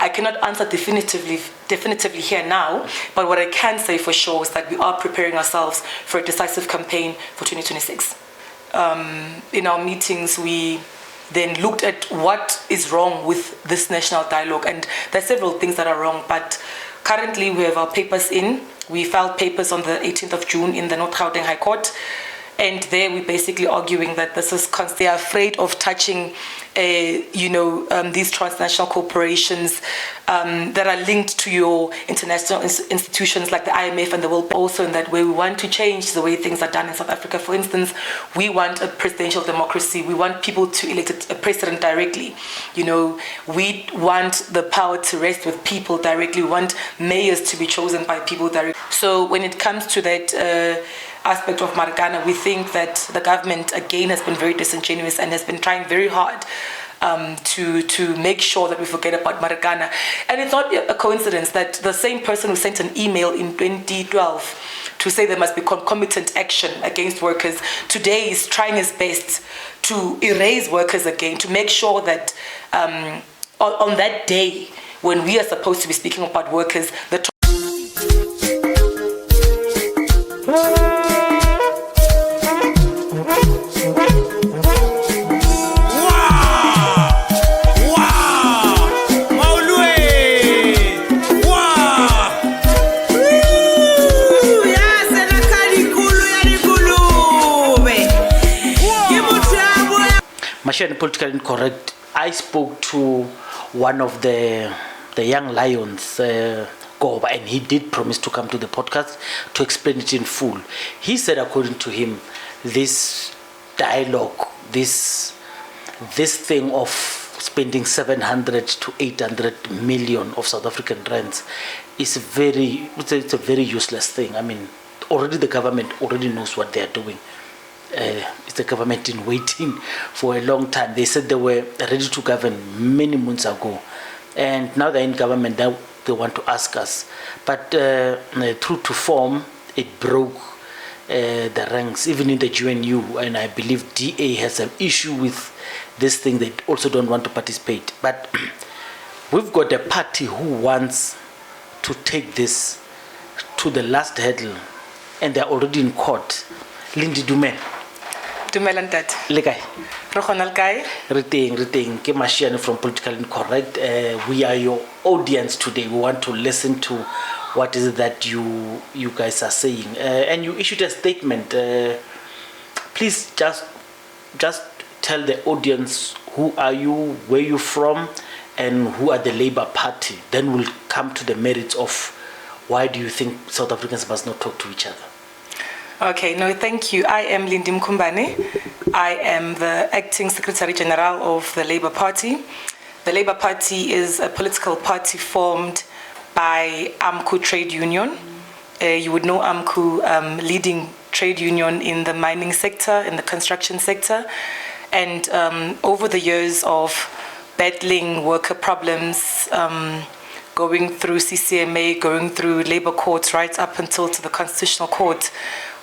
I cannot answer definitively here now, but what I can say for sure is that we are preparing ourselves for a decisive campaign for 2026. In our meetings, we then looked at what is wrong with this national dialogue, and there are several things that are wrong, but currently we have our papers in. We filed papers on the 18th of June in the North Gauteng High Court, and there we're basically arguing that this is they are afraid of touching these transnational corporations that are linked to your international institutions like the IMF and the World. Also in that way, we want to change the way things are done in South Africa. For instance, we want a presidential democracy. We want people to elect a president directly. We want the power to rest with people directly. We want mayors to be chosen by people directly. So when it comes to that aspect of Marikana, we think that the government again has been very disingenuous and has been trying very hard to make sure that we forget about Marikana. And it's not a coincidence that the same person who sent an email in 2012 to say there must be concomitant action against workers today is trying his best to erase workers again, to make sure that on that day when we are supposed to be speaking about workers, the politically incorrect. I spoke to one of the young lions, Goba, and he did promise to come to the podcast to explain it in full. He said, according to him, this dialogue, this thing of spending 700 to 800 million of South African rands is it's a very useless thing. I mean, already the government already knows what they are doing. It's the government in waiting for a long time. They said they were ready to govern many months ago, and now they're in government. Now they want to ask us, but true to form, it broke the ranks, even in the GNU, and I believe DA has an issue with this thing. They also don't want to participate. But we've got a party who wants to take this to the last hurdle, and they're already in court. Lindi Dumelantat. Lekai. Rohonal Kai. Riting. Ke Mashiane from Political Incorrect. We are your audience today. We want to listen to what is it that you guys are saying. And you issued a statement. Please just tell the audience who are you, where you from, and who are the Labour Party. Then we'll come to the merits of why do you think South Africans must not talk to each other. Okay, no, thank you. I am Lindi Mkhumbane. I am the Acting Secretary General of the Labour Party. The Labour Party is a political party formed by AMCU Trade Union. You would know AMCU, leading trade union in the mining sector, in the construction sector. And over the years of battling worker problems, going through CCMA, going through labor courts, right up until to the Constitutional Court,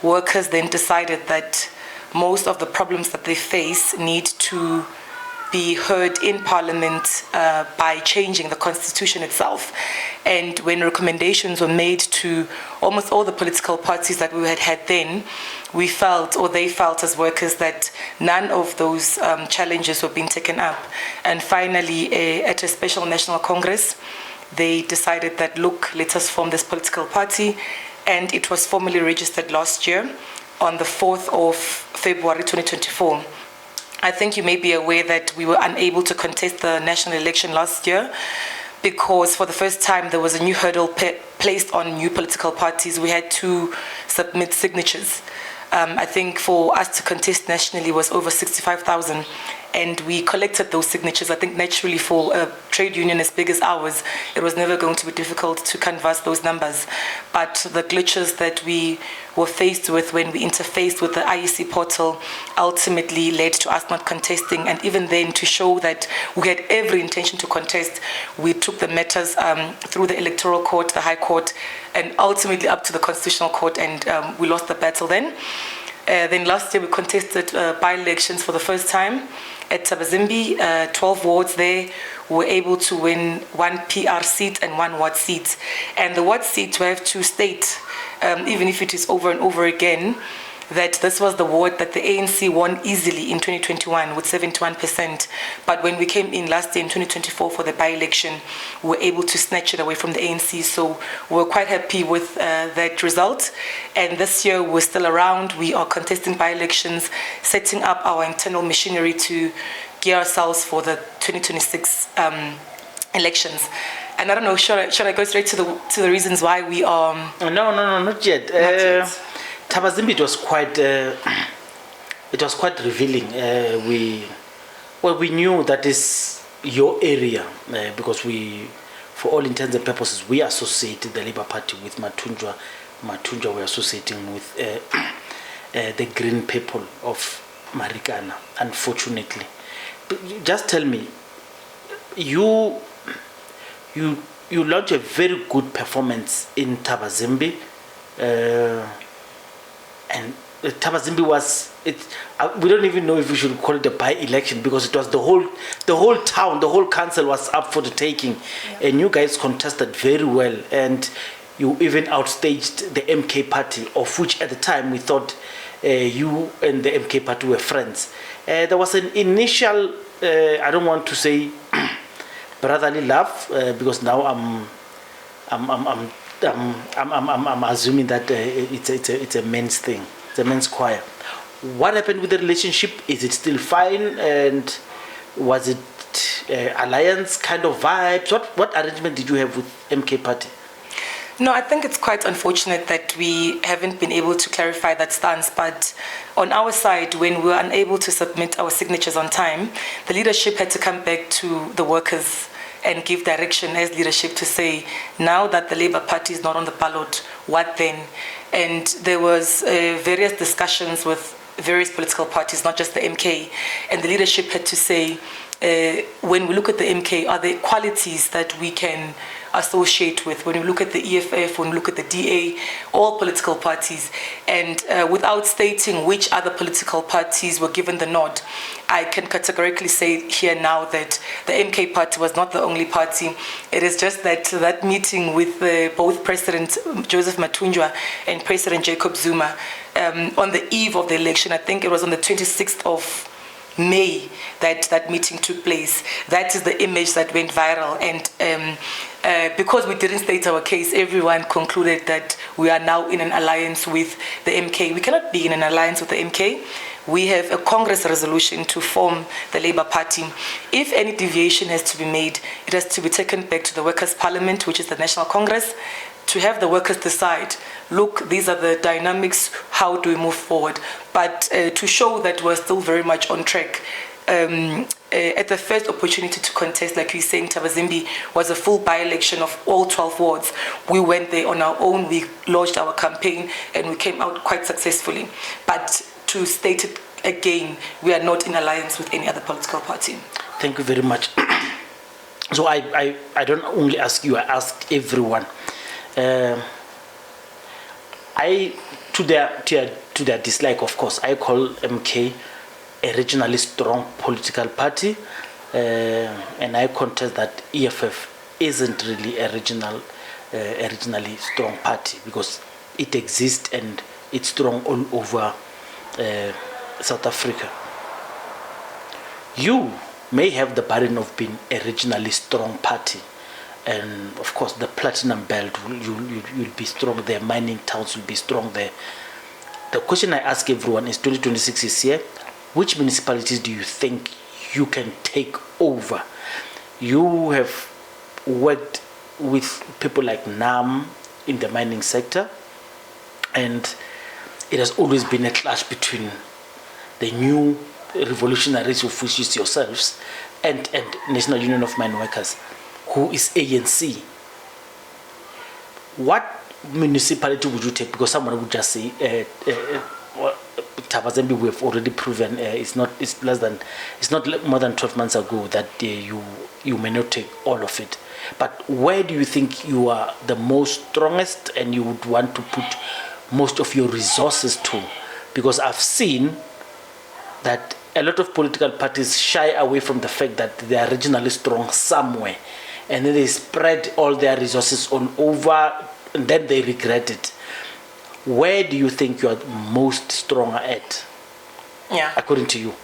workers then decided that most of the problems that they face need to be heard in Parliament by changing the Constitution itself. And when recommendations were made to almost all the political parties that we had then, we felt, or they felt as workers, that none of those challenges were being taken up. And finally, at a special National Congress, they decided that, look, let us form this political party. And it was formally registered last year on the 4th of February 2024. I think you may be aware that we were unable to contest the national election last year because for the first time there was a new hurdle placed on new political parties. We had to submit signatures. I think for us to contest nationally was over 65,000. And we collected those signatures. I think naturally for a trade union as big as ours, it was never going to be difficult to canvass those numbers. But the glitches that we were faced with when we interfaced with the IEC portal ultimately led to us not contesting. And even then, to show that we had every intention to contest, we took the matters through the Electoral Court, the High Court, and ultimately up to the Constitutional Court, and we lost the battle then. Then last year we contested by-elections for the first time at Tabazimbi, 12 wards there. We were able to win 1 PR seat and 1 ward seat. And the ward seat, we have to state, even if it is over and over again, that this was the ward that the ANC won easily in 2021 with 71%. But when we came in last year in 2024 for the by-election, we were able to snatch it away from the ANC. So we're quite happy with that result. And this year we're still around. We are contesting by-elections, setting up our internal machinery to gear ourselves for the 2026 elections. And I don't know, should I go straight to the reasons why we are... No, not yet. Not yet. Tabazimbi, it was quite revealing. We knew that is your area because for all intents and purposes, we associated the Labour Party with Mathunjwa. Mathunjwa were associating with the green people of Marikana, unfortunately. But just tell me, you launched a very good performance in Tabazimbi. And Tabazimbi was we don't even know if we should call it a by-election because it was the whole town, the whole council was up for the taking. Yeah. And you guys contested very well, and you even outstaged the MK party, of which at the time we thought you and the MK party were friends. There was an initial, I don't want to say brotherly love because now I'm assuming that it's a men's thing. It's a men's choir. What happened with the relationship? Is it still fine? And was it alliance kind of vibes? What arrangement did you have with MK Party? No, I think it's quite unfortunate that we haven't been able to clarify that stance. But on our side, when we were unable to submit our signatures on time, the leadership had to come back to the workers and give direction as leadership to say, now that the Labour Party is not on the ballot, what then? And there was various discussions with various political parties, not just the MK. And the leadership had to say, when we look at the MK, are there qualities that we can associate with? When we look at the EFF, when we look at the DA, all political parties, and without stating which other political parties were given the nod, I can categorically say here now that the MK party was not the only party. It is just that meeting with both President Joseph Mathunjwa and President Jacob Zuma on the eve of the election, I think it was on the 26th of May that meeting took place. That is the image that went viral, and because we didn't state our case, everyone concluded that we are now in an alliance with the MK. We cannot be in an alliance with the MK. We have a Congress resolution to form the Labour Party. If any deviation has to be made, it has to be taken back to the Workers' Parliament, which is the National Congress, to have the workers decide, look, these are the dynamics, how do we move forward? But to show that we're still very much on track, at the first opportunity to contest, like you're saying, Tabazimbi was a full by-election of all 12 wards. We went there on our own, we launched our campaign, and we came out quite successfully. But to state it again, we are not in alliance with any other political party. Thank you very much. So I don't only ask you, I ask everyone. To their dislike, of course, I call MK a regionally strong political party, and I contest that EFF isn't really a regionally strong party because it exists and it's strong all over South Africa. You may have the burden of being a regionally strong party, and of course the platinum belt you'll be strong there, mining towns will be strong there. The question I ask everyone is, 2026 is here, which municipalities do you think you can take over? You have worked with people like NAM in the mining sector, and it has always been a clash between the new revolutionaries, of which is yourselves, and National Union of Mine Workers, who is ANC. What municipality would you take? Because someone would just say, Tabazimbi, we have already proven it's not more than 12 months ago that you may not take all of it. But where do you think you are the most strongest and you would want to put most of your resources Because I've seen that a lot of political parties shy away from the fact that they are regionally strong somewhere, and then they spread all their resources on over, and then they regret it. Where do you think you are most stronger at? Yeah. According to you?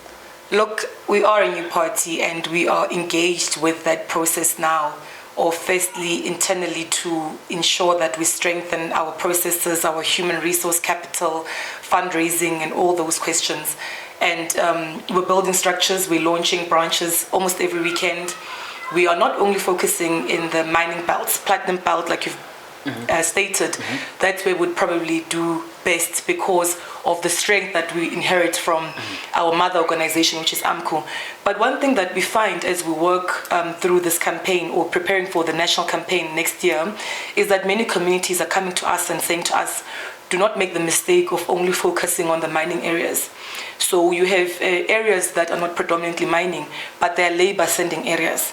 Look, we are a new party and we are engaged with that process now, or firstly internally to ensure that we strengthen our processes, our human resource capital, fundraising and all those questions. And we're building structures, we're launching branches almost every weekend. We are not only focusing in the mining belts, platinum belt like you've stated, that's where we'd probably do best because of the strength that we inherit from our mother organization, which is AMCU. But one thing that we find as we work through this campaign or preparing for the national campaign next year is that many communities are coming to us and saying to us, do not make the mistake of only focusing on the mining areas. So you have areas that are not predominantly mining, but they're labor-sending areas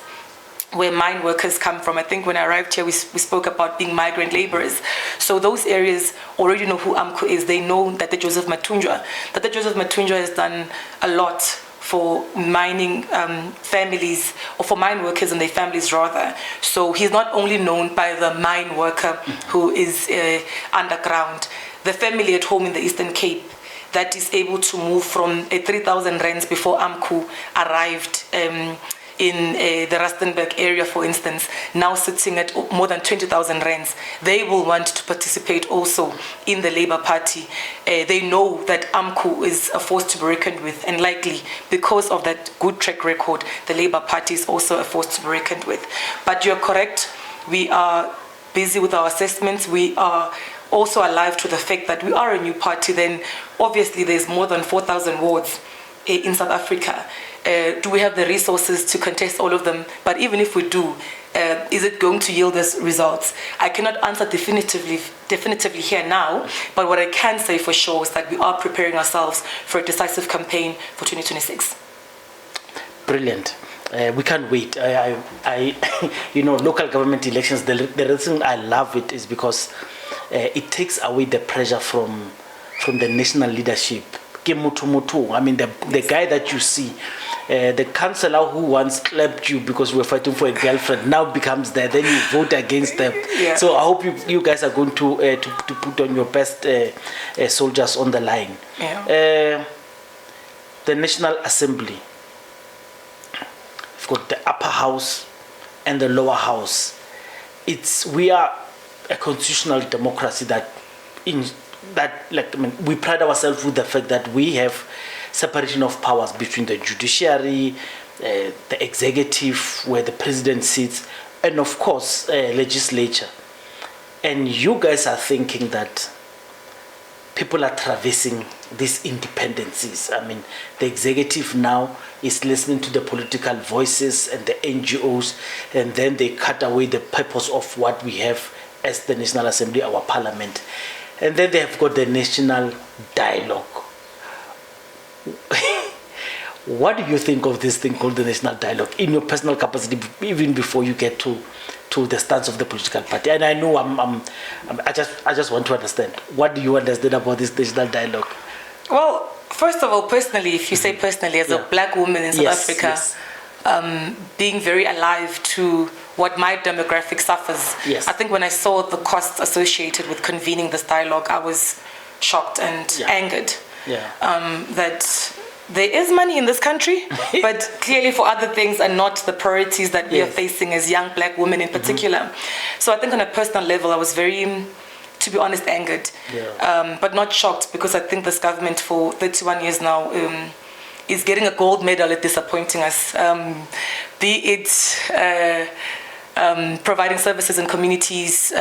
where mine workers come from. I think when I arrived here, we spoke about being migrant laborers. So those areas already know who AMCU is. They know that the Joseph Mathunjwa. That the Joseph Mathunjwa has done a lot for mining families, or for mine workers and their families rather. So he's not only known by the mine worker who is underground, the family at home in the Eastern Cape that is able to move from 3,000 rands before AMCU arrived in the Rustenburg area, for instance, now sitting at more than 20,000 rands. They will want to participate also in the Labour Party. They know that AMCU is a force to be reckoned with, and likely because of that good track record, the Labour Party is also a force to be reckoned with. But you're correct, we are busy with our assessments. We are also alive to the fact that we are a new party. Then obviously there's more than 4,000 wards in South Africa. Do we have the resources to contest all of them? But even if we do, is it going to yield us results? I cannot answer definitively here now, but what I can say for sure is that we are preparing ourselves for a decisive campaign for 2026. Brilliant. We can't wait. Local government elections, the reason I love it is because it takes away the pressure from the national leadership. I mean, the guy that you see, the councillor who once clapped you because we were fighting for a girlfriend now becomes there. Then you vote against them. Yeah. So I hope you guys are going to put on your best soldiers on the line. Yeah. The National Assembly. We've got the upper house and the lower house. We are a constitutional democracy we pride ourselves with the fact that we have separation of powers between the judiciary, the executive, where the president sits, and of course, legislature. And you guys are thinking that people are traversing these independencies. I mean, the executive now is listening to the political voices and the NGOs, and then they cut away the purpose of what we have as the National Assembly, our parliament. And then they have got the national dialogue. What do you think of this thing called the national dialogue in your personal capacity, even before you get to the stance of the political party? And I know I just want to understand. What do you understand about this national dialogue? Well, first of all, personally, if you say personally, as a black woman in South Africa, being very alive to what my demographic suffers. Yes. I think when I saw the costs associated with convening this dialogue, I was shocked and angered that there is money in this country, but clearly for other things and not the priorities that we are facing as young black women in particular. So I think on a personal level, I was very, to be honest, angered, but not shocked, because I think this government for 31 years now is getting a gold medal at disappointing us, be it providing services in communities,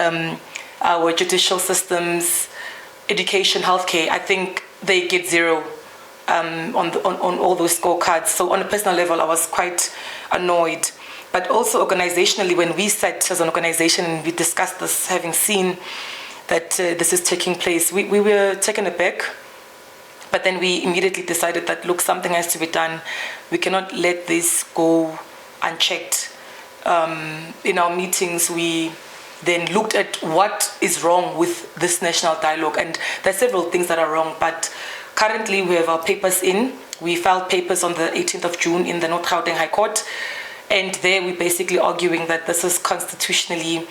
our judicial systems, education, healthcare. I think they get zero on all those scorecards. So on a personal level, I was quite annoyed. But also organizationally, when we sat as an organization and we discussed this, having seen that this is taking place, we were taken aback. But then we immediately decided that, look, something has to be done. We cannot let this go unchecked. In our meetings, we then looked at what is wrong with this national dialogue. And there are several things that are wrong, but Currently, we have our papers in. We filed papers on the 18th of June in the North Gauteng High Court. And there we're basically arguing that this is constitutionally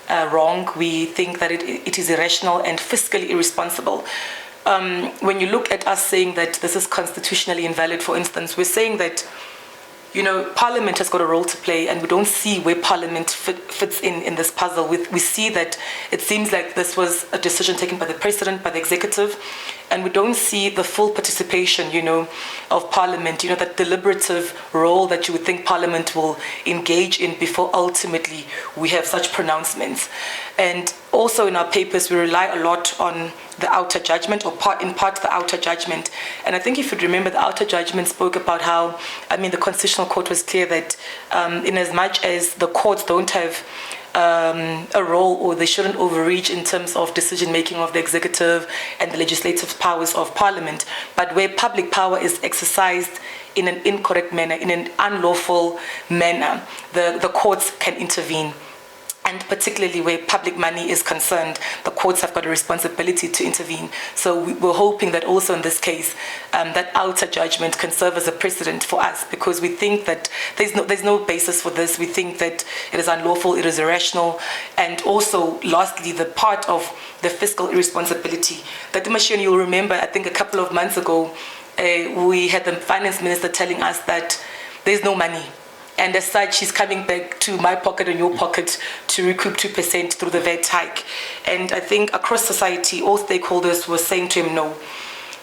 wrong. We think that it is irrational and fiscally irresponsible. When you look at us saying that this is constitutionally invalid, for instance, we're saying that, you know, Parliament has got a role to play, and we don't see where Parliament fits in this puzzle. We see that it seems like this was a decision taken by the President, by the Executive, and we don't see the full participation, you know, of Parliament, you know, that deliberative role that you would think Parliament will engage in before ultimately we have such pronouncements. And also in our papers, we rely a lot on the outer judgment, or in part the outer judgment. And I think if you remember, the outer judgment spoke about how, I mean, the Constitutional Court was clear that in as much as the courts don't have a role, or they shouldn't overreach in terms of decision making of the executive and the legislative powers of Parliament, but where public power is exercised in an incorrect manner, in an unlawful manner, the courts can intervene. And particularly where public money is concerned, the courts have got a responsibility to intervene. So we're hoping that also in this case, that outer judgment can serve as a precedent for us, because we think that there's no basis for this. We think that it is unlawful, it is irrational, and also, lastly, the part of the fiscal irresponsibility. That machine, you'll remember, I think a couple of months ago, we had the finance minister telling us that there's no money. And as such, he's coming back to my pocket and your pocket to recoup 2% through the VAT hike. And I think across society, all stakeholders were saying to him no.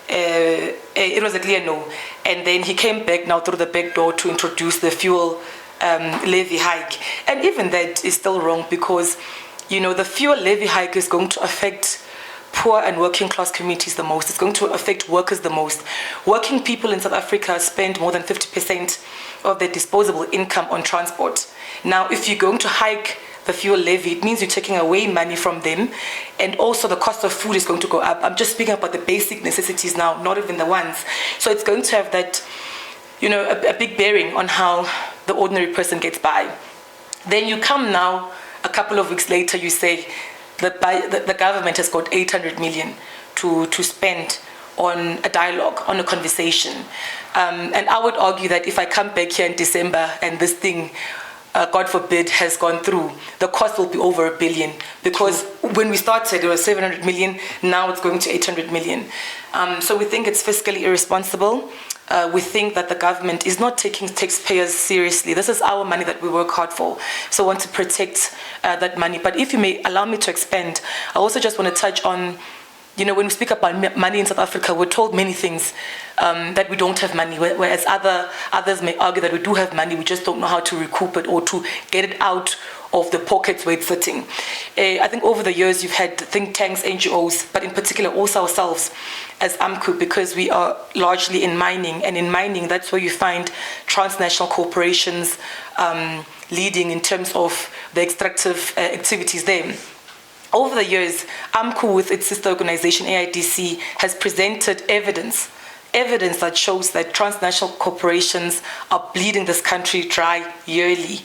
It was a clear no. And then he came back now through the back door to introduce the fuel levy hike. And even that is still wrong, because, you know, the fuel levy hike is going to affect poor and working class communities the most. It's going to affect workers the most. Working people in South Africa spend more than 50% of their disposable income on transport. Now, if you're going to hike the fuel levy, it means you're taking away money from them, and also the cost of food is going to go up. I'm just speaking about the basic necessities now, not even the ones. So it's going to have that, you know, a big bearing on how the ordinary person gets by. Then you come now, a couple of weeks later, you say that the government has got 800 million to spend on a dialogue, on a conversation. And I would argue that if I come back here in December and this thing, God forbid, has gone through, the cost will be over 1 billion. Because when we started, it was 700 million, now it's going to 800 million. So we think it's fiscally irresponsible. We think that the government is not taking taxpayers seriously. This is our money that we work hard for. So I want to protect that money. But if you may allow me to expand, I also just want to touch on, you know, when we speak about money in South Africa, we're told many things, that we don't have money, whereas others may argue that we do have money, we just don't know how to recoup it or to get it out of the pockets where it's sitting. I think over the years you've had think tanks, NGOs, but in particular also ourselves as AMCU, because we are largely in mining, and in mining that's where you find transnational corporations leading in terms of the extractive activities there. Over the years, AMCU, with its sister organization AIDC, has presented evidence that shows that transnational corporations are bleeding this country dry yearly,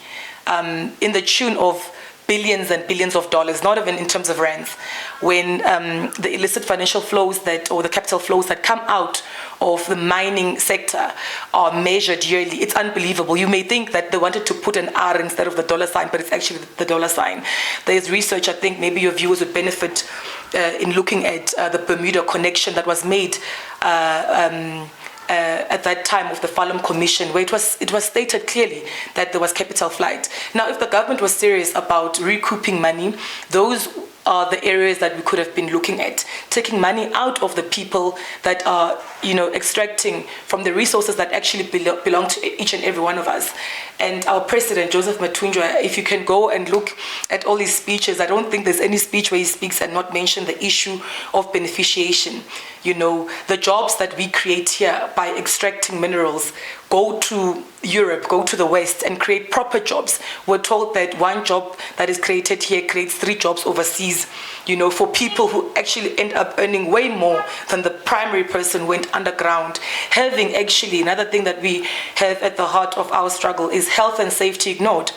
in the tune of billions and billions of dollars, not even in terms of rands. When the illicit financial flows or the capital flows that come out of the mining sector are measured yearly, it's unbelievable. You may think that they wanted to put an R instead of the dollar sign, but it's actually the dollar sign. There's research, I think maybe your viewers would benefit in looking at the Bermuda connection that was made at that time of the Farlam Commission, where it was stated clearly that there was capital flight. Now, if the government was serious about recouping money, those are the areas that we could have been looking at, taking money out of the people that are, you know, extracting from the resources that actually belong to each and every one of us. And our president, Joseph Mathunjwa, if you can go and look at all his speeches, I don't think there's any speech where he speaks and not mention the issue of beneficiation. You know, the jobs that we create here by extracting minerals go to Europe, go to the West, and create proper jobs. We're told that one job that is created here creates 3 jobs overseas, you know, for people who actually end up earning way more than the primary person went underground. Having actually, another thing that we have at the heart of our struggle is health and safety ignored.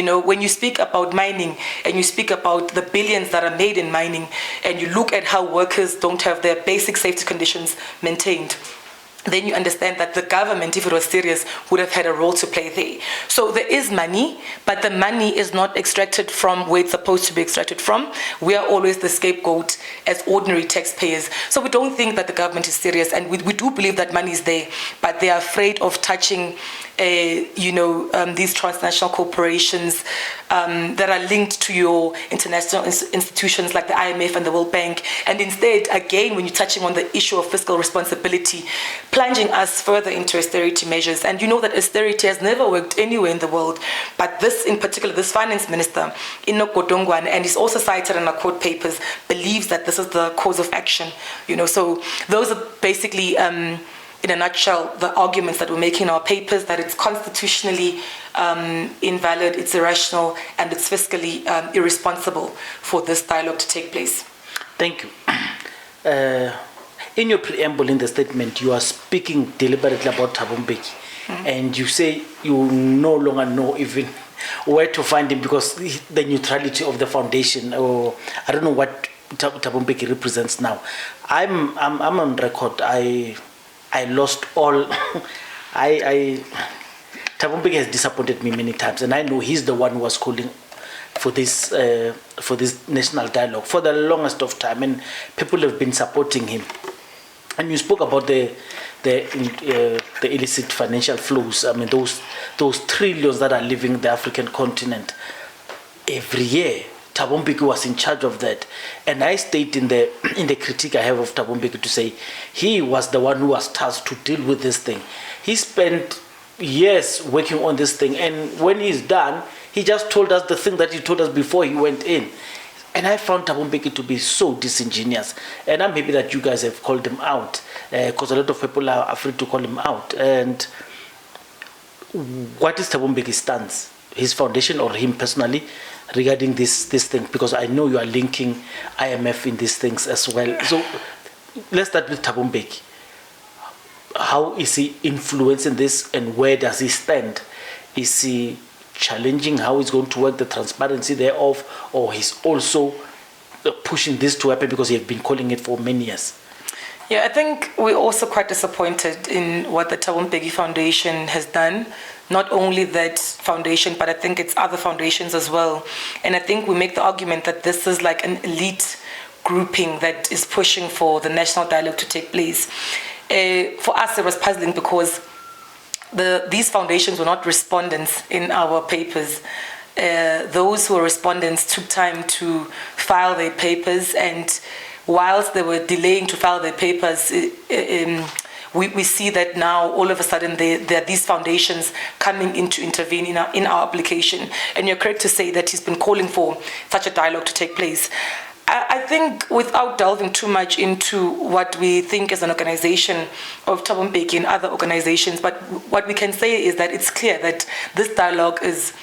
When you speak about mining and you speak about the billions that are made in mining, and you look at how workers don't have their basic safety conditions maintained, then you understand that the government, if it was serious, would have had a role to play there. So there is money, but the money is not extracted from where it's supposed to be extracted from. We are always the scapegoat as ordinary taxpayers. So we don't think that the government is serious, and we do believe that money is there, but they are afraid of touching these transnational corporations that are linked to your international institutions like the IMF and the World Bank. And instead, again, when you're touching on the issue of fiscal responsibility, plunging us further into austerity measures. And you know that austerity has never worked anywhere in the world, but this in particular, this finance minister, Godongwana, and he's also cited in our court papers, believes that this is the cause of action. So those are basically in a nutshell, the arguments that we're making in our papers, that it's constitutionally invalid, it's irrational, and it's fiscally irresponsible for this dialogue to take place. Thank you. In your preamble in the statement, you are speaking deliberately about Thabo Mbeki, and you say you no longer know even where to find him because the neutrality of the foundation, or I don't know what Thabo Mbeki represents now. I'm on record. I lost all. Thabo Mbeki has disappointed me many times, and I know he's the one who was calling for this national dialogue for the longest of time, and people have been supporting him. And you spoke about the illicit financial flows. I mean, those trillions that are leaving the African continent every year. Thabo Mbeki was in charge of that, and I state in the critique I have of Thabo Mbeki to say he was the one who was tasked to deal with this thing. He spent years working on this thing, and when he's done, he just told us the thing that he told us before he went in. And I found Thabo Mbeki to be so disingenuous, and I'm happy that you guys have called him out, because a lot of people are afraid to call him out. And what is Thabo Mbeki's stance, his foundation or him personally, regarding this thing? Because I know you are linking IMF in these things as well. So let's start with Thabo Mbeki. How is he influencing this, and where does he stand? Is he challenging how he's going to work the transparency thereof, or he's also pushing this to happen because he has been calling it for many years? Yeah, I think we're also quite disappointed in what the Thabo Mbeki Foundation has done. Not only that foundation, but I think it's other foundations as well. And I think we make the argument that this is like an elite grouping that is pushing for the national dialogue to take place. For us, it was puzzling because these foundations were not respondents in our papers. Those who were respondents took time to file their papers, and whilst they were delaying to file their papers, we see that now all of a sudden there are these foundations coming in to intervene in our application. And you're correct to say that he's been calling for such a dialogue to take place. I think, without delving too much into what we think as an organization of Thabo Mbeki and other organizations, but what we can say is that it's clear that this dialogue is,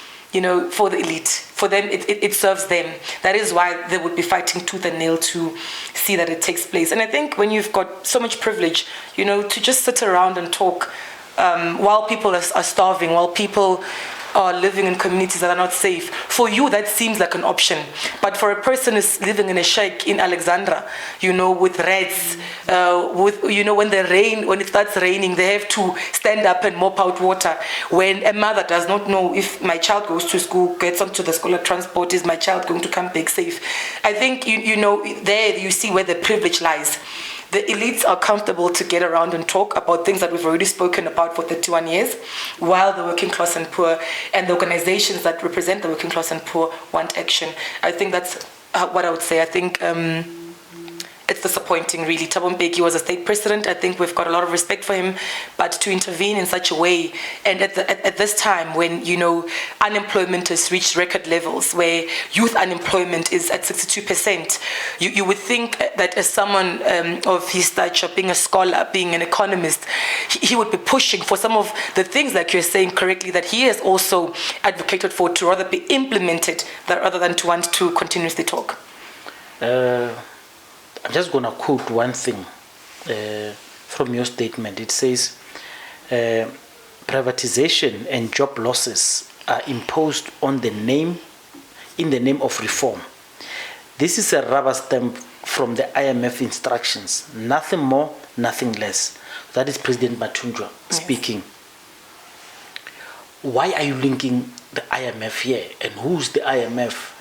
for the elite. For them, it serves them. That is why they would be fighting tooth and nail to see that it takes place. And I think when you've got so much privilege, to just sit around and talk while people are starving, while people are living in communities that are not safe, for you that seems like an option. But for a person who's living in a shack in Alexandra, with rats, when it starts raining, they have to stand up and mop out water. When a mother does not know if my child goes to school, gets onto the school transport, is my child going to come back safe? I think, there you see where the privilege lies. The elites are comfortable to get around and talk about things that we've already spoken about for 31 years, while the working class and poor and the organizations that represent the working class and poor want action. I think that's what I would say. I think it's disappointing, really. Thabo Mbeki was a state president. I think we've got a lot of respect for him, but to intervene in such a way, and at this time when unemployment has reached record levels, where youth unemployment is at 62%, you would think that as someone of his stature, being a scholar, being an economist, he would be pushing for some of the things, like you're saying correctly, that he has also advocated for, to rather be implemented rather than to want to continuously talk. I'm just going to quote one thing from your statement. It says, privatization and job losses are imposed on the name, in the name of reform. This is a rubber stamp from the IMF instructions. Nothing more, nothing less. That is President Mathunjwa speaking. Why are you linking the IMF here? And who's the IMF?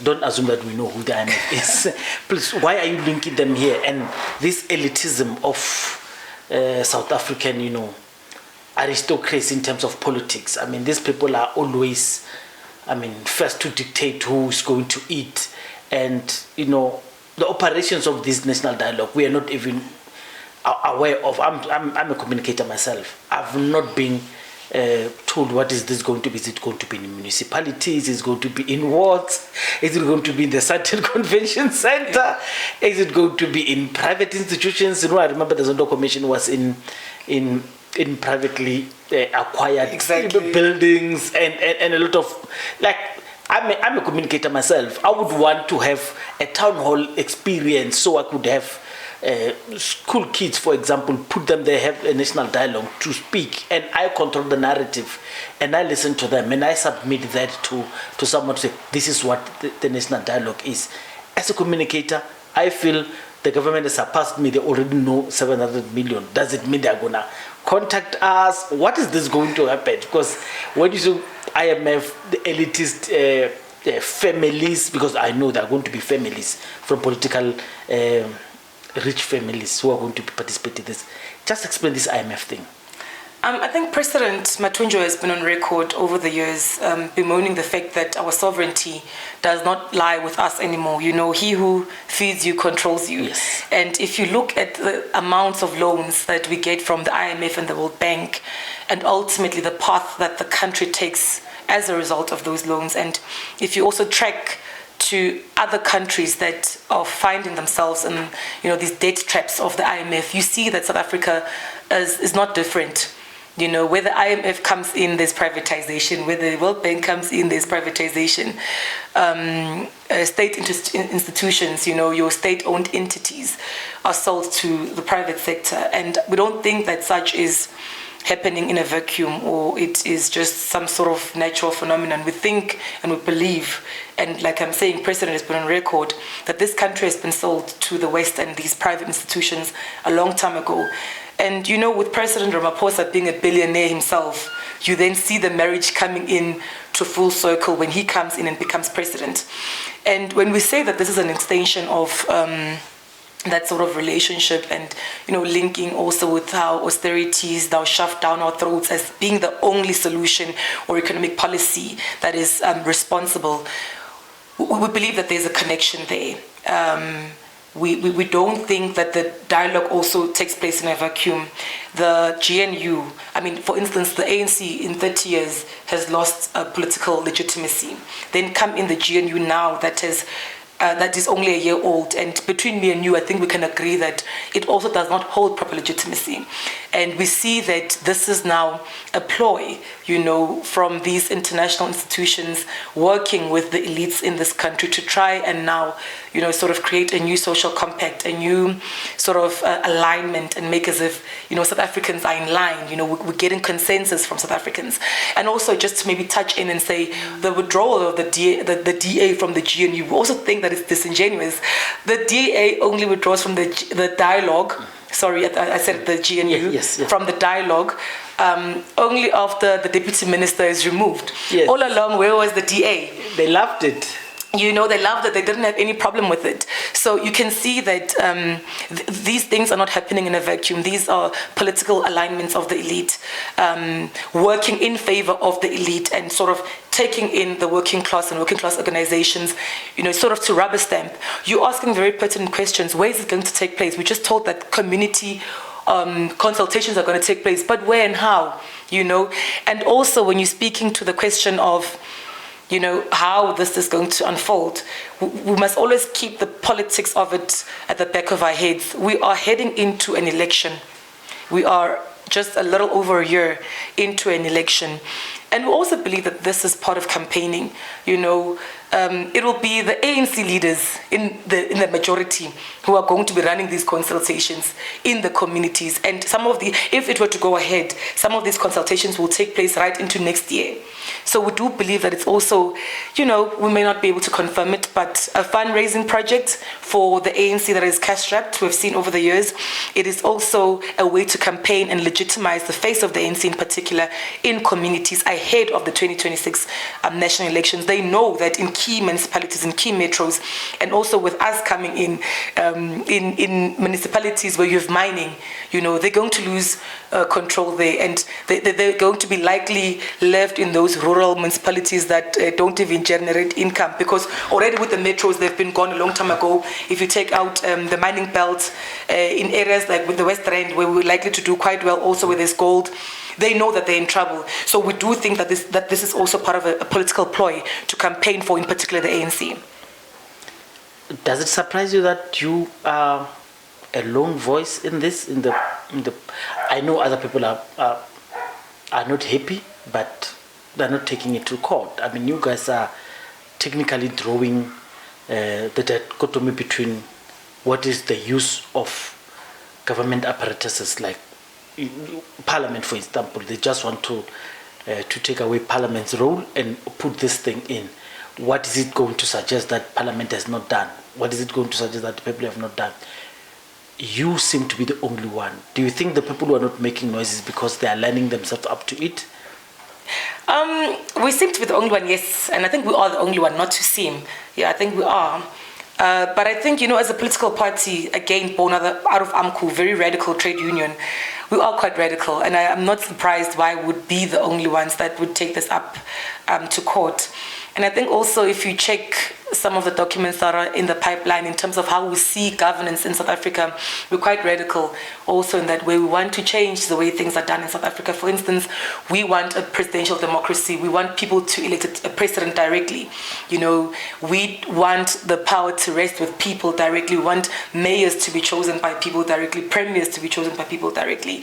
Don't assume that we know who the IMF is. Please, why are you linking them here? And this elitism of South African, aristocracy in terms of politics. I mean, these people are always, first to dictate who is going to eat. And, the operations of this national dialogue, we are not even aware of. I'm a communicator myself. I've not been told what is this going to be. Is it going to be in municipalities? Is it going to be in wards? Is it going to be in the Saturn Convention Center? Is it going to be in private institutions? I remember the Zondo Commission was in privately acquired buildings and a lot of, I'm a communicator myself. I would want to have a town hall experience so I could have school kids, for example, put them there, have a national dialogue to speak, and I control the narrative, and I listen to them, and I submit that to someone to say, this is what the national dialogue is. As a communicator, I feel the government has surpassed me. They already know 700 million. Does it mean they're going to contact us? What is this going to happen? Because when you say IMF, the elitist families, because I know there are going to be families from political rich families who are going to participate in this. Just explain this IMF thing. I think President Mathunjwa has been on record over the years bemoaning the fact that our sovereignty does not lie with us anymore. He who feeds you controls you. Yes. And if you look at the amounts of loans that we get from the IMF and the World Bank, and ultimately the path that the country takes as a result of those loans, and if you also track to other countries that are finding themselves in these debt traps of the IMF, you see that South Africa is not different. Where the IMF comes in, there's privatization. Where the World Bank comes in, there's privatization. State institutions, your state-owned entities are sold to the private sector. And we don't think that such is happening in a vacuum, or it is just some sort of natural phenomenon. We think and we believe, and like I'm saying, President has been on record, that this country has been sold to the West and these private institutions a long time ago. And with President Ramaphosa being a billionaire himself, you then see the marriage coming in to full circle when he comes in and becomes president. And when we say that this is an extension of that sort of relationship, and linking also with how austerities now shoved down our throats as being the only solution or economic policy that is responsible, we believe that there's a connection there. We don't think that the dialogue also takes place in a vacuum. The GNU, for instance, the ANC in 30 years has lost political legitimacy. Then come in the GNU now that is only a year old, and between me and you, I think we can agree that it also does not hold proper legitimacy. And we see that this is now a ploy, from these international institutions working with the elites in this country to try and now, sort of create a new social compact, a new sort of alignment, and make as if, South Africans are in line. We're getting consensus from South Africans. And also just to maybe touch in and say the withdrawal of the DA from the GNU, we also think that it's disingenuous. The DA only withdraws from the dialogue. Sorry, I said the GNU. Yes. From the dialogue only after the deputy minister is removed. Yes. All along, where was the DA? They loved it. They loved it. They didn't have any problem with it. So you can see that these things are not happening in a vacuum. These are political alignments of the elite, working in favor of the elite and sort of taking in the working class and working class organizations, sort of to rubber stamp. You're asking very pertinent questions. Where is it going to take place? We just told that community consultations are going to take place, but where and how, And also when you're speaking to the question of, how this is going to unfold, we must always keep the politics of it at the back of our heads. We are heading into an election. We are just a little over a year into an election. And we also believe that this is part of campaigning. it will be the ANC leaders in the majority who are going to be running these consultations in the communities. And if it were to go ahead, some of these consultations will take place right into next year. So we do believe that it's also, we may not be able to confirm it, but a fundraising project for the ANC that is cash-strapped, we've seen over the years. It is also a way to campaign and legitimize the face of the ANC in particular in communities ahead of the 2026 national elections. They know that in key municipalities, in key metros, and also with us coming in municipalities where you have mining, they're going to lose control there, and they're going to be likely left in those rural municipalities that don't even generate income, because already with the metros, they've been gone a long time ago. If you take out the mining belt in areas like with the West Rand, where we're likely to do quite well also with this gold, they know that they're in trouble. So we do think that this is also part of a political ploy to campaign for, in particular, the ANC. Does it surprise you that you are a lone voice in this? I know other people are not happy, but they're not taking it to court. I mean, you guys are technically drawing the dichotomy between what is the use of government apparatuses like Parliament, for example. They just want to take away Parliament's role and put this thing in. What is it going to suggest that Parliament has not done? What is it going to suggest that the people have not done? You seem to be the only one. Do you think the people who are not making noises because they are lining themselves up to it? We seem to be the only one, yes. And I think we are the only one, not to seem. Yeah, I think we are. But I think, as a political party, again, born out of AMCU, very radical trade union, we are quite radical. And I'm not surprised why we would be the only ones that would take this up to court. And I think also if you check some of the documents that are in the pipeline in terms of how we see governance in South Africa, we're quite radical also in that way. We want to change the way things are done in South Africa. For instance, we want a presidential democracy. We want people to elect a president directly. We want the power to rest with people directly. We want mayors to be chosen by people directly, premiers to be chosen by people directly.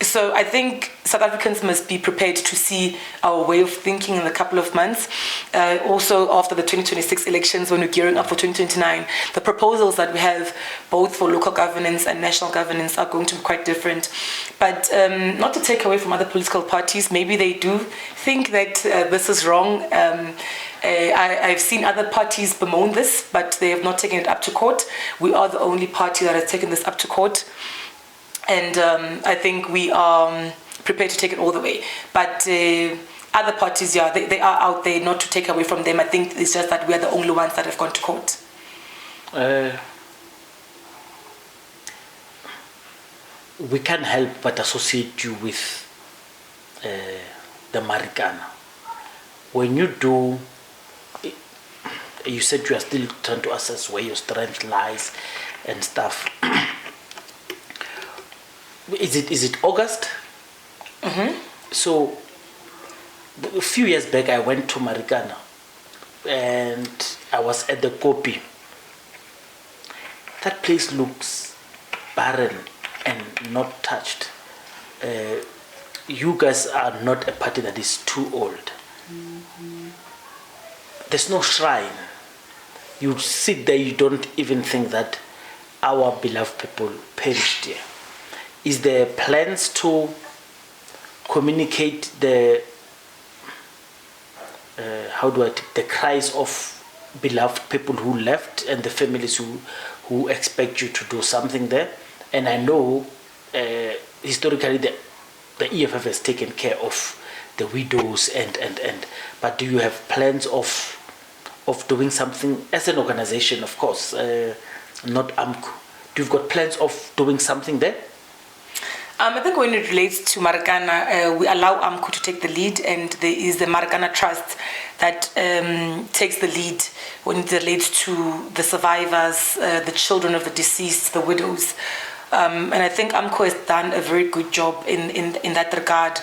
So I think South Africans must be prepared to see our way of thinking in a couple of months. Also after the 2026 elections, when we're gearing up for 2029, the proposals that we have both for local governance and national governance are going to be quite different. But not to take away from other political parties, maybe they do think that this is wrong. I've seen other parties bemoan this, but they have not taken it up to court. We are the only party that has taken this up to court. And I think we are prepared to take it all the way. But other parties, yeah, they are out there, not to take away from them. I think it's just that we are the only ones that have gone to court. We can't help but associate you with the Marikana. When you do, you said you are still trying to assess where your strength lies and stuff. Is it August? Mm-hmm. So a few years back, I went to Marikana and I was at the Kopi. That place looks barren and not touched. You guys are not a party that is too old. Mm-hmm. There's no shrine. You sit there, you don't even think that our beloved people perished here. Is there plans to communicate the the cries of beloved people who left and the families who expect you to do something there? And I know historically the EFF has taken care of the widows and but do you have plans of doing something as an organization, of course, not AMCU? Do you've got plans of doing something there? I think when it relates to Marikana, we allow AMCU to take the lead, and there is the Marikana Trust that takes the lead when it relates to the survivors, the children of the deceased, the widows. And I think AMCU has done a very good job in that regard,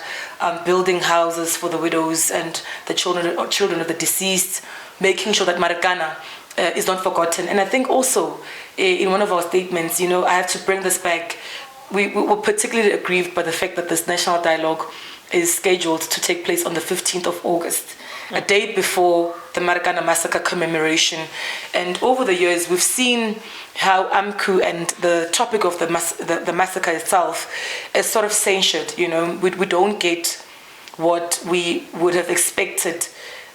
building houses for the widows and the children of the deceased, making sure that Marikana is not forgotten. And I think also in one of our statements, I have to bring this back. We were particularly aggrieved by the fact that this national dialogue is scheduled to take place on the 15th of August. a day before the Marikana massacre commemoration. And over the years, we've seen how AMCU and the topic of the massacre itself is sort of censured. You know, we don't get what we would have expected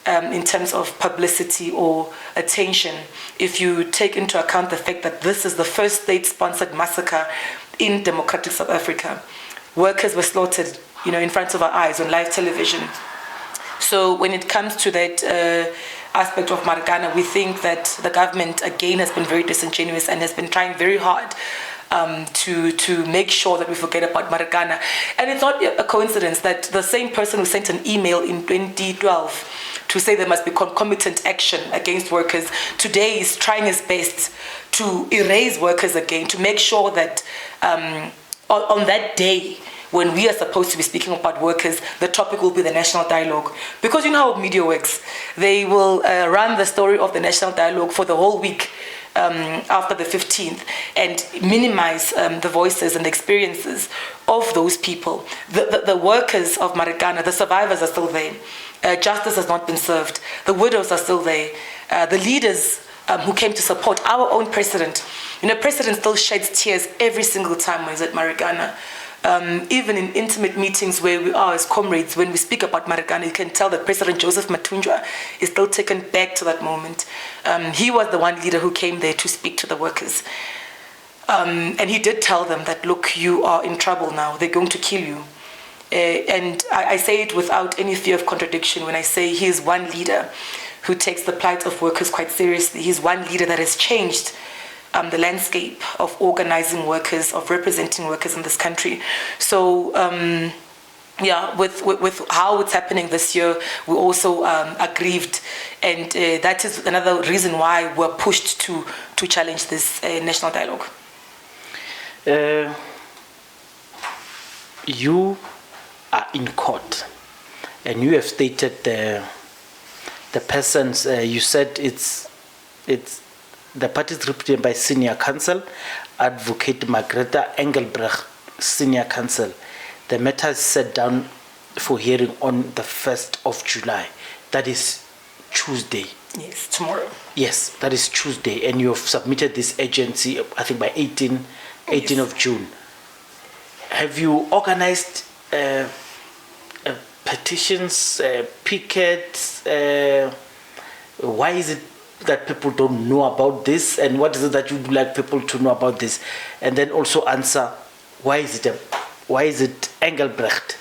in terms of publicity or attention if you take into account the fact that this is the first state-sponsored massacre in democratic South Africa. Workers were slaughtered, you know, in front of our eyes on live television. So when it comes to that aspect of Marikana, we think that the government, again, has been very disingenuous and has been trying very hard to make sure that we forget about Marikana. And it's not a coincidence that the same person who sent an email in 2012 to say there must be concomitant action against workers today is trying his best to erase workers again, to make sure that on that day when we are supposed to be speaking about workers, the topic will be the national dialogue. Because you know how media works. They will run the story of the national dialogue for the whole week after the 15th and minimize the voices and the experiences of those people. The workers of Marikana, the survivors are still there. Justice has not been served. The widows are still there. The leaders who came to support our own president. You know, president still sheds tears every single time when he's at Marikana. Even in intimate meetings where we are as comrades, when we speak about Marikana, you can tell that President Joseph Mathunjwa is still taken back to that moment. He was the one leader who came there to speak to the workers. And he did tell them that, look, you are in trouble now. They're going to kill you. And I say it without any fear of contradiction when I say he is one leader who takes the plight of workers quite seriously. He's one leader that has changed the landscape of organizing workers, of representing workers in this country. So, yeah, with how it's happening this year, we also are grieved. And that is another reason why we're pushed to challenge this national dialogue. You are in court, and you have stated the persons, you said it's the parties represented by Senior Counsel, Advocate Margaretha Engelbrecht, Senior Counsel. The matter is set down for hearing on the 1st of July. That is Tuesday. Yes, tomorrow. Yes, that is Tuesday. And you have submitted this agency, I think by 18 Yes. of June. Have you organized petitions, pickets? Why is it that people don't know about this, and what is it that you would like people to know about this? And then also answer, why is it Engelbrecht?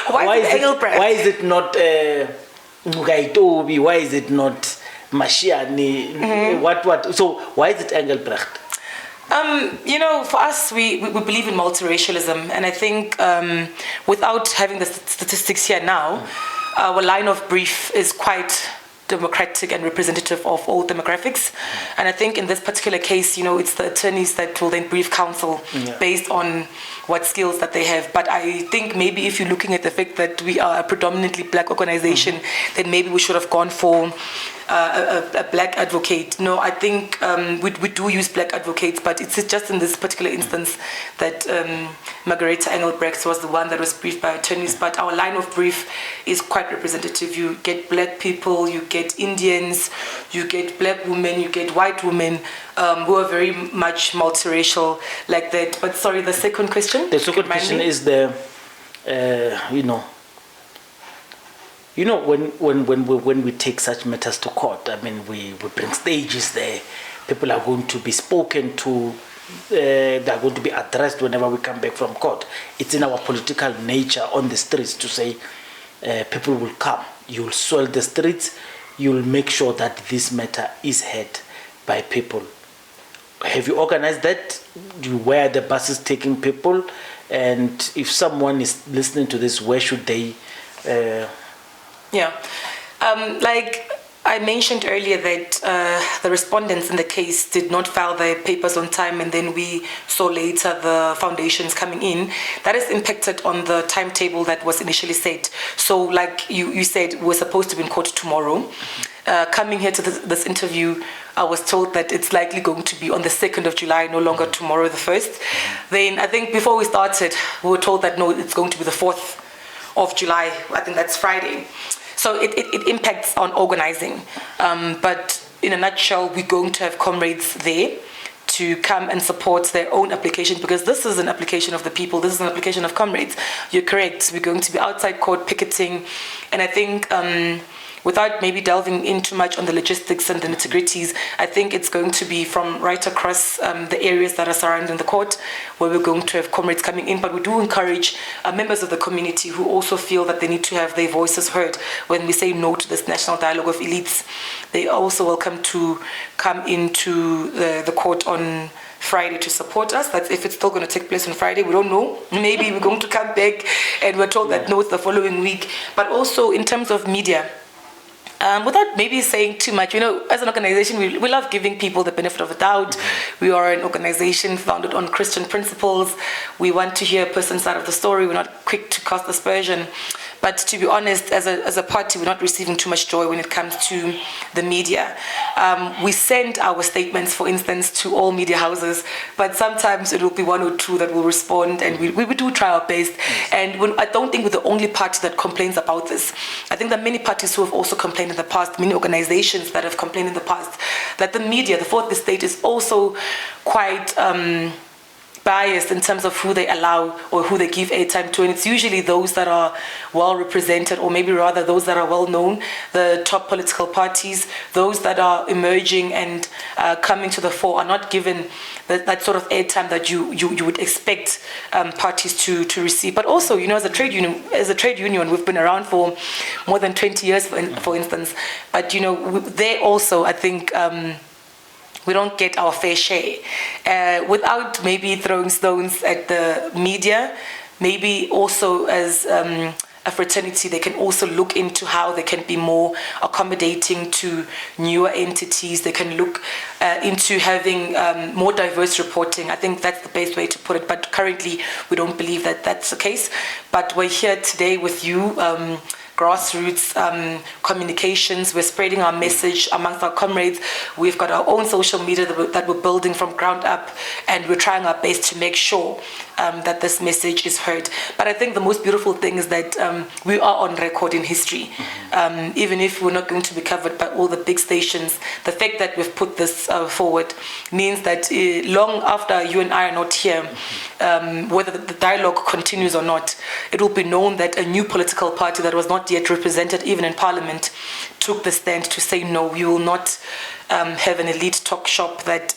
Why is it Engelbrecht? Why is it not Mugaitobi? Why is it not Mashiani? What? So why is it Engelbrecht? You know, for us, we believe in multiracialism, and I think without having the statistics here now, our line of brief is quite democratic and representative of all demographics. And I think in this particular case, you know, it's the attorneys that will then brief counsel based on what skills that they have. But I think maybe if you're looking at the fact that we are a predominantly black organization, then maybe we should have gone for a black advocate. No, I think we do use black advocates, but it's just in this particular instance that Margaretha Engelbrecht was the one that was briefed by attorneys. But our line of brief is quite representative. You get black people, you get Indians, you get black women, you get white women who are very much multiracial like that. But sorry, the second question? The second question is when we take such matters to court, I mean, we bring stages there. People are going to be spoken to. They are going to be addressed whenever we come back from court. It's in our political nature on the streets to say people will come. You will swell the streets. You will make sure that this matter is heard by people. Have you organized that? Where are the buses taking people? And if someone is listening to this, where should they... like I mentioned earlier that the respondents in the case did not file their papers on time, and then we saw later the foundations coming in. That has impacted on the timetable that was initially set. So like you said, we're supposed to be in court tomorrow. Coming here to this interview, I was told that it's likely going to be on the 2nd of July, no longer tomorrow, the 1st. Then I think before we started, we were told that no, it's going to be the 4th of July. I think that's Friday. So it impacts on organizing. But in a nutshell, we're going to have comrades there to come and support their own application, because this is an application of the people. This is an application of comrades. You're correct. We're going to be outside court picketing. And I think without maybe delving in too much on the logistics and the nitty-gritties, I think it's going to be from right across the areas that are surrounding the court, where we're going to have comrades coming in. But we do encourage members of the community who also feel that they need to have their voices heard when we say no to this national dialogue of elites. They are also welcome to come into the court on Friday to support us. That's if it's still going to take place on Friday. We don't know. Maybe we're going to come back and we're told that no, it's the following week. But also in terms of media, without maybe saying too much, as an organization, we love giving people the benefit of the doubt. We are an organization founded on Christian principles. We want to hear a person's side of the story. We're not quick to cast aspersion. But to be honest, as a party, we're not receiving too much joy when it comes to the media. We send our statements, for instance, to all media houses, but sometimes it will be one or two that will respond, and we do try our best. And I don't think we're the only party that complains about this. I think there are many parties who have also complained in the past, many organizations that have complained in the past, that the media, the fourth estate, is also quite biased in terms of who they allow or who they give airtime to, and it's usually those that are well represented, or maybe rather those that are well known, the top political parties, those that are emerging and coming to the fore are not given that sort of airtime that you would expect parties to receive. But also, as a trade union, we've been around for more than 20 years, for instance. But they also, I think, we don't get our fair share. Without maybe throwing stones at the media, maybe also as a fraternity, they can also look into how they can be more accommodating to newer entities. They can look into having more diverse reporting. I think that's the best way to put it. But currently, we don't believe that that's the case. But we're here today with you, grassroots communications. We're spreading our message amongst our comrades. We've got our own social media that we're building from ground up, and we're trying our best to make sure that this message is heard. But I think the most beautiful thing is that we are on record in history. Even if we're not going to be covered by all the big stations, the fact that we've put this forward means that long after you and I are not here, whether the dialogue continues or not, it will be known that a new political party that was not yet represented even in parliament took the stand to say no, we will not have an elite talk shop that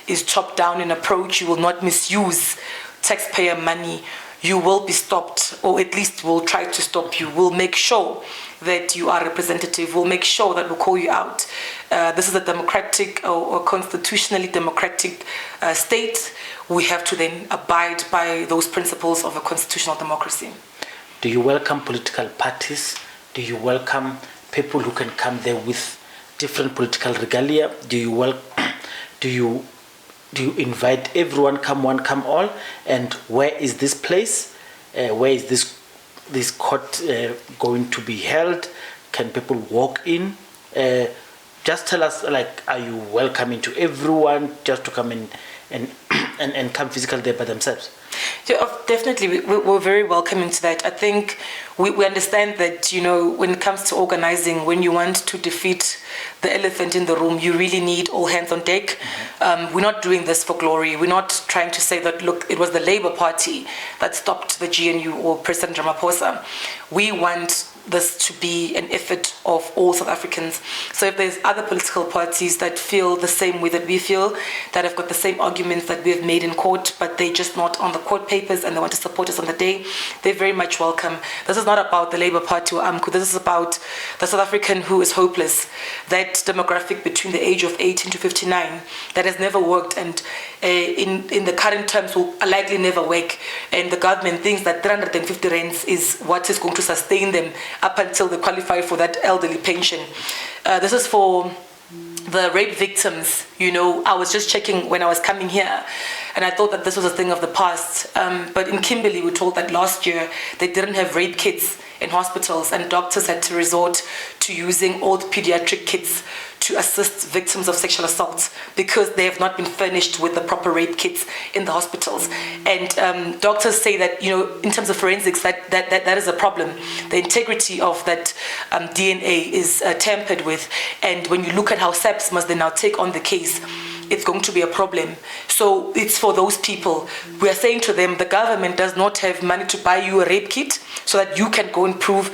is chopped down in approach. You will not misuse taxpayer money. You will be stopped, or at least we'll try to stop you. We'll make sure that you are representative. We'll make sure that we'll call you out. This is a democratic or constitutionally democratic state. We have to then abide by those principles of a constitutional democracy. Do you welcome political parties? Do you welcome people who can come there with different political regalia? Do you invite everyone, come one, come all? And where is this place? Where is this court going to be held? Can people walk in? Just tell us, are you welcoming to everyone just to come in and come physically there by themselves? Yeah, definitely, we're very welcoming to that. I think we understand that, when it comes to organizing, when you want to defeat the elephant in the room, you really need all hands on deck. We're not doing this for glory. We're not trying to say that, look, it was the Labour Party that stopped the GNU or President Ramaphosa. We want this to be an effort of all South Africans. So if there's other political parties that feel the same way that we feel, that have got the same arguments that we have made in court, but they're just not on the court papers and they want to support us on the day, they're very much welcome. This is not about the Labour Party or AMCU. This is about the South African who is hopeless. That demographic between the age of 18 to 59 that has never worked and in the current terms will likely never work. And the government thinks that 350 rands is what is going to sustain them up until they qualify for that elderly pension. This is for the rape victims. I was just checking when I was coming here, and I thought that this was a thing of the past. But in Kimberley, we were told that last year they didn't have rape kits in hospitals, and doctors had to resort to using old pediatric kits to assist victims of sexual assault because they have not been furnished with the proper rape kits in the hospitals. And doctors say that, in terms of forensics, that is a problem. The integrity of that DNA is tampered with. And when you look at how SAPS must then now take on the case, it's going to be a problem. So it's for those people. We are saying to them, the government does not have money to buy you a rape kit so that you can go and prove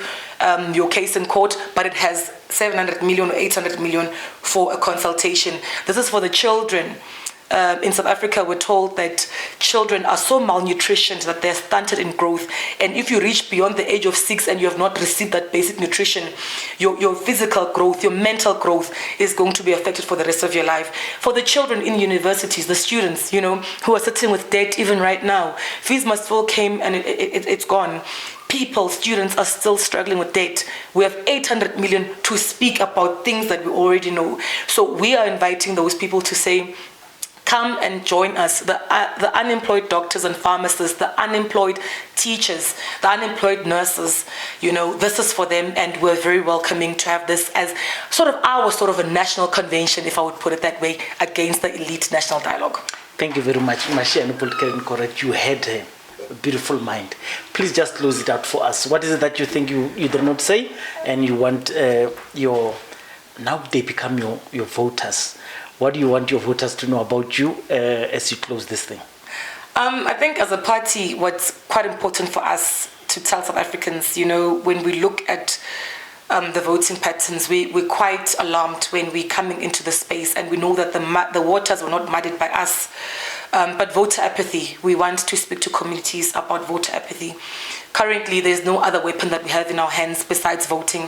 your case in court, but it has 700 million or 800 million for a consultation. This is for the children. In South Africa, we're told that children are so malnutritioned that they're stunted in growth. And if you reach beyond the age of 6 and you have not received that basic nutrition, your physical growth, your mental growth is going to be affected for the rest of your life. For the children in universities, the students, who are sitting with debt even right now, fees must fall came and it's gone. Students are still struggling with debt. We have 800 million to speak about things that we already know. So we are inviting those people to say, come and join us, the unemployed doctors and pharmacists, the unemployed teachers, the unemployed nurses. This is for them, and we're very welcoming to have this as sort of a national convention, if I would put it that way, against the elite national dialogue. Thank you very much, Mashane, politically incorrect. You had a beautiful mind. Please just close it out for us. What is it that you think you did not say, and you want now they become your voters? What do you want your voters to know about you as you close this thing? I think as a party, what's quite important for us to tell South Africans, when we look at the voting patterns, we're quite alarmed when we're coming into the space, and we know that the waters were not muddied by us. But voter apathy, we want to speak to communities about voter apathy. Currently, there's no other weapon that we have in our hands besides voting.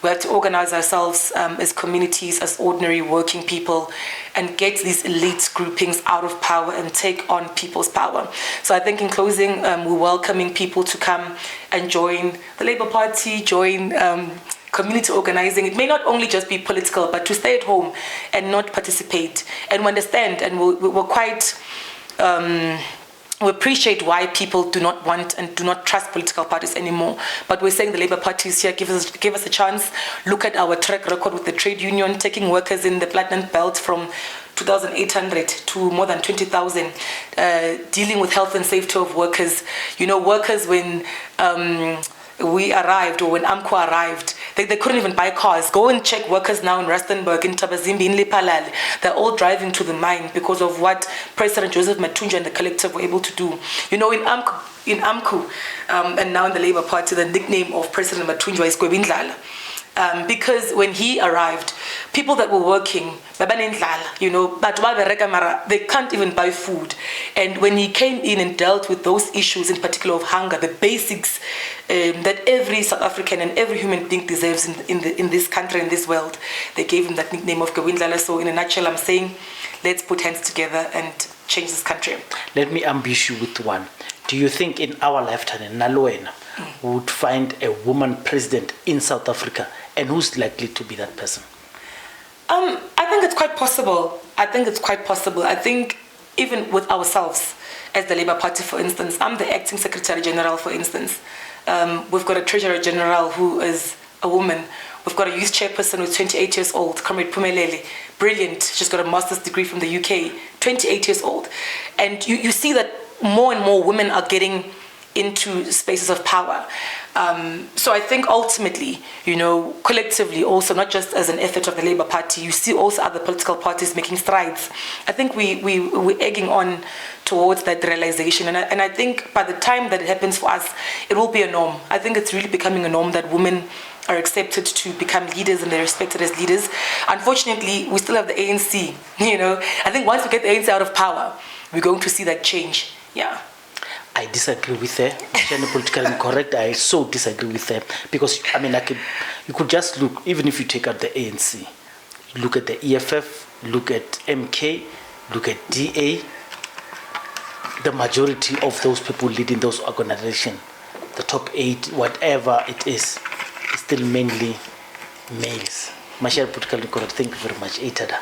We have to organize ourselves as communities, as ordinary working people, and get these elite groupings out of power and take on people's power. So I think in closing, we're welcoming people to come and join the Labour Party, join community organizing. It may not only just be political, but to stay at home and not participate. And we understand, and we're quite... we appreciate why people do not want and do not trust political parties anymore. But we're saying the Labour Party is here. Give us a chance. Look at our track record with the trade union, taking workers in the platinum belt from 2,800 to more than 20,000, dealing with health and safety of workers. Workers when we arrived, or when AMCU arrived, they couldn't even buy cars. Go and check workers now in Rustenburg, in Tabazimbi, in Lipalali. They're all driving to the mine because of what President Joseph Mathunjwa and the collective were able to do. In AMCU, and now in the Labour Party, the nickname of President Mathunjwa is Gwebindlala. Because when he arrived, people that were working, but they can't even buy food. And when he came in and dealt with those issues, in particular of hunger, the basics that every South African and every human being deserves in this country, in this world, they gave him that nickname of Gwebindlala. So in a nutshell, I'm saying, let's put hands together and change this country. Let me ambush you with one. Do you think in our lifetime, in Naloena, we would find a woman president in South Africa, and who's likely to be that person? I think it's quite possible. I think even with ourselves, as the Labour Party, for instance, I'm the acting Secretary General, for instance. We've got a Treasurer General who is a woman. We've got a youth chairperson who's 28 years old, Comrade Pumelele. Brilliant. She's got a master's degree from the UK, 28 years old. And you see that more and more women are getting into spaces of power. So I think ultimately, collectively also, not just as an effort of the Labour Party, you see also other political parties making strides. I think we're egging on towards that realization. And I think by the time that it happens for us, it will be a norm. I think it's really becoming a norm that women are accepted to become leaders and they're respected as leaders. Unfortunately, we still have the ANC, I think once we get the ANC out of power, we're going to see that change, yeah. I disagree with her. Politically incorrect. I so disagree with her because you could just look, even if you take out the ANC, look at the EFF, look at MK, look at DA. The majority of those people leading those organizations, the top 8, whatever it is still mainly males. Mashare politically incorrect. Thank you very much, Itada.